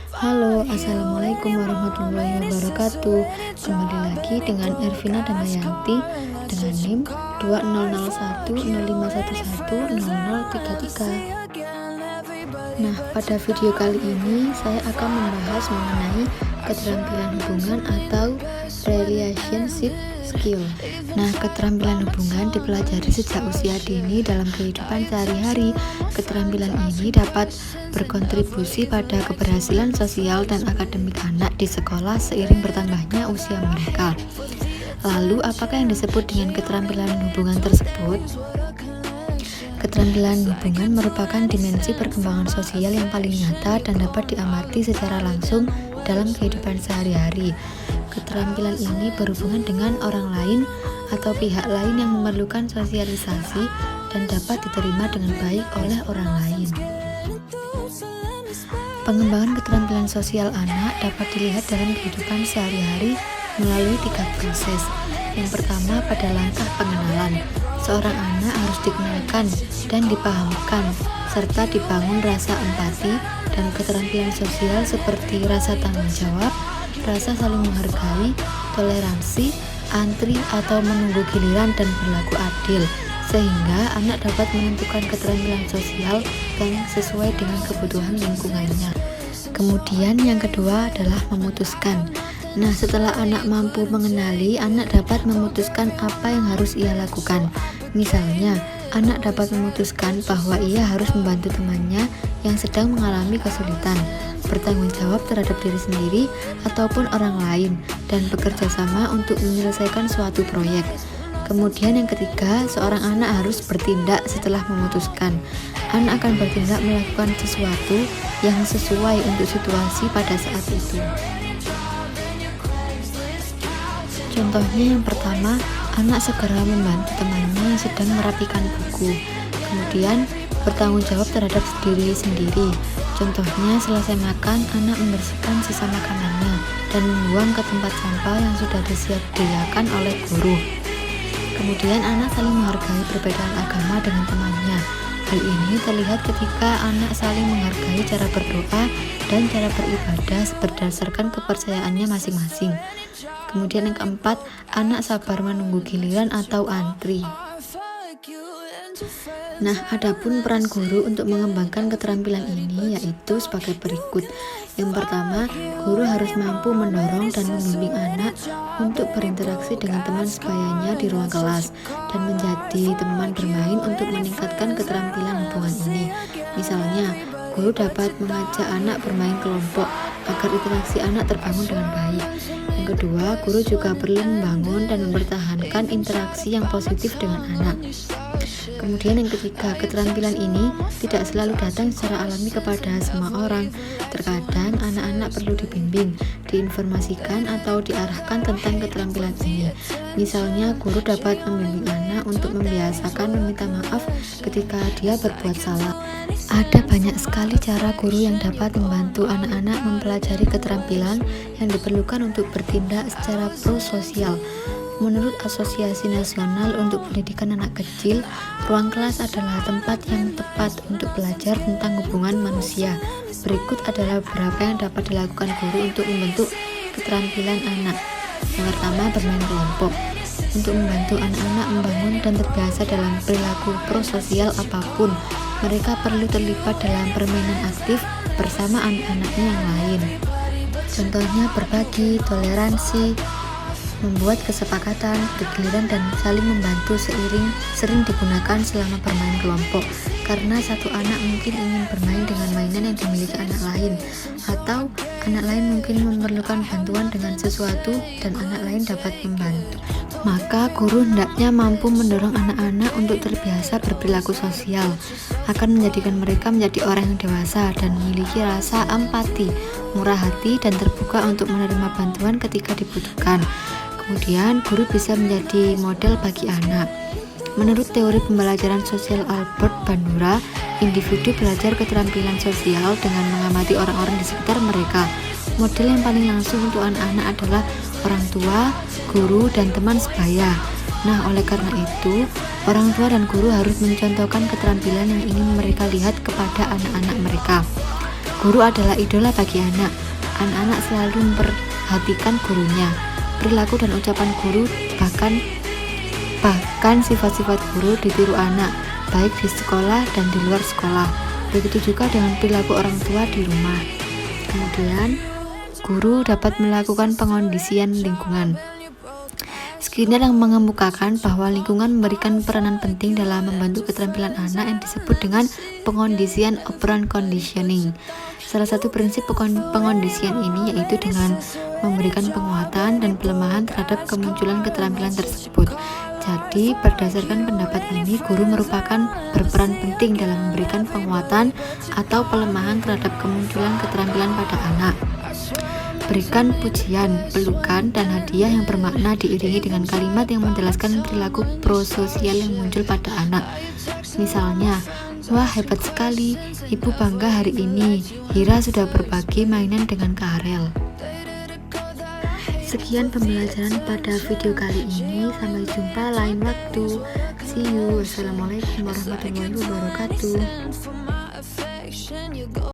Halo, assalamualaikum warahmatullahi wabarakatuh. Kembali lagi dengan Ervina Damayanti dengan NIM 200105110033. Nah, pada video kali ini saya akan membahas mengenai keterampilan hubungan atau relationship skill. Nah, keterampilan hubungan dipelajari sejak usia dini dalam kehidupan sehari-hari. Keterampilan ini dapat berkontribusi pada keberhasilan sosial dan akademik anak di sekolah seiring bertambahnya usia mereka. Lalu, apakah yang disebut dengan keterampilan hubungan tersebut? Keterampilan hubungan merupakan dimensi perkembangan sosial yang paling nyata dan dapat diamati secara langsung dalam kehidupan sehari-hari. Keterampilan ini berhubungan dengan orang lain atau pihak lain yang memerlukan sosialisasi dan dapat diterima dengan baik oleh orang lain. Pengembangan keterampilan sosial anak dapat dilihat dalam kehidupan sehari-hari melalui 3 proses. Yang pertama, pada langkah pengenalan. Seorang anak harus dikenalkan dan dipahamkan, serta dibangun rasa empati dan keterampilan sosial seperti rasa tanggung jawab, rasa saling menghargai, toleransi, antri atau menunggu giliran, dan berlaku adil, sehingga anak dapat menentukan keterampilan sosial yang sesuai dengan kebutuhan lingkungannya. Kemudian yang kedua adalah memutuskan. Nah, setelah anak mampu mengenali, anak dapat memutuskan apa yang harus ia lakukan. Misalnya, anak dapat memutuskan bahwa ia harus membantu temannya yang sedang mengalami kesulitan, bertanggung jawab terhadap diri sendiri ataupun orang lain, dan bekerja sama untuk menyelesaikan suatu proyek. Kemudian yang ketiga, seorang anak harus bertindak setelah memutuskan. Anak akan bertindak melakukan sesuatu yang sesuai untuk situasi pada saat itu. Contohnya yang pertama, anak segera membantu temannya yang sedang merapikan buku. Kemudian bertanggung jawab terhadap diri sendiri. Contohnya selesai makan, anak membersihkan sisa makanannya dan membuang ke tempat sampah yang sudah disediakan oleh guru. Kemudian anak saling menghargai perbedaan agama dengan temannya. Hal ini terlihat ketika anak saling menghargai cara berdoa dan cara beribadah berdasarkan kepercayaannya masing-masing. Kemudian yang keempat, anak sabar menunggu giliran atau antri. Nah, adapun peran guru untuk mengembangkan keterampilan ini yaitu sebagai berikut. Yang pertama, guru harus mampu mendorong dan membimbing anak untuk berinteraksi dengan teman sebayanya di ruang kelas dan menjadi teman bermain untuk meningkatkan keterampilan hubungan ini. Misalnya, guru dapat mengajak anak bermain kelompok agar interaksi anak terbangun dengan baik. Yang kedua, guru juga perlu membangun dan mempertahankan interaksi yang positif dengan anak. Kemudian yang ketiga, keterampilan ini tidak selalu datang secara alami kepada semua orang. Terkadang anak-anak perlu dibimbing, diinformasikan atau diarahkan tentang keterampilan ini. Misalnya, guru dapat membimbing anak untuk membiasakan meminta maaf ketika dia berbuat salah. Ada banyak sekali cara guru yang dapat membantu anak-anak mempelajari keterampilan yang diperlukan untuk bertindak secara prososial. Menurut Asosiasi Nasional untuk Pendidikan Anak Kecil, ruang kelas adalah tempat yang tepat untuk belajar tentang hubungan manusia. Berikut adalah beberapa yang dapat dilakukan guru untuk membentuk keterampilan anak. Yang pertama, bermain kelompok. Untuk membantu anak-anak membangun dan terbiasa dalam perilaku prososial apapun, mereka perlu terlibat dalam permainan aktif bersama anak-anaknya yang lain. Contohnya berbagi, toleransi, membuat kesepakatan, bergiliran, dan saling membantu sering digunakan selama bermain kelompok, karena satu anak mungkin ingin bermain dengan mainan yang dimiliki anak lain, atau anak lain mungkin memerlukan bantuan dengan sesuatu dan anak lain dapat membantu. Maka guru hendaknya mampu mendorong anak-anak untuk terbiasa berperilaku sosial, akan menjadikan mereka menjadi orang yang dewasa dan memiliki rasa empati, murah hati, dan terbuka untuk menerima bantuan ketika dibutuhkan. Kemudian, guru bisa menjadi model bagi anak. Menurut teori pembelajaran sosial Albert Bandura, individu belajar keterampilan sosial dengan mengamati orang-orang di sekitar mereka. Model yang paling langsung untuk anak-anak adalah orang tua, guru, dan teman sebaya. Nah, oleh karena itu, orang tua dan guru harus mencontohkan keterampilan yang ingin mereka lihat kepada anak-anak mereka. Guru adalah idola bagi anak. Anak-anak selalu memperhatikan gurunya. Perilaku dan ucapan guru bahkan sifat-sifat guru ditiru anak, baik di sekolah dan di luar sekolah. Begitu juga dengan perilaku orang tua di rumah. Kemudian, guru dapat melakukan pengondisian lingkungan. Skinner yang mengemukakan bahwa lingkungan memberikan peranan penting dalam membantu keterampilan anak yang disebut dengan pengondisian operant conditioning. Salah satu prinsip pengondisian ini yaitu dengan memberikan penguatan dan pelemahan terhadap kemunculan keterampilan tersebut. Jadi, berdasarkan pendapat ini, guru merupakan berperan penting dalam memberikan penguatan atau pelemahan terhadap kemunculan keterampilan pada anak. Berikan pujian, pelukan, dan hadiah yang bermakna diiringi dengan kalimat yang menjelaskan perilaku prososial yang muncul pada anak. Misalnya, wah hebat sekali, ibu bangga hari ini, Hira sudah berbagi mainan dengan Kak Harel. Sekian pembelajaran pada video kali ini, sampai jumpa lain waktu. See you, wassalamualaikum warahmatullahi wabarakatuh.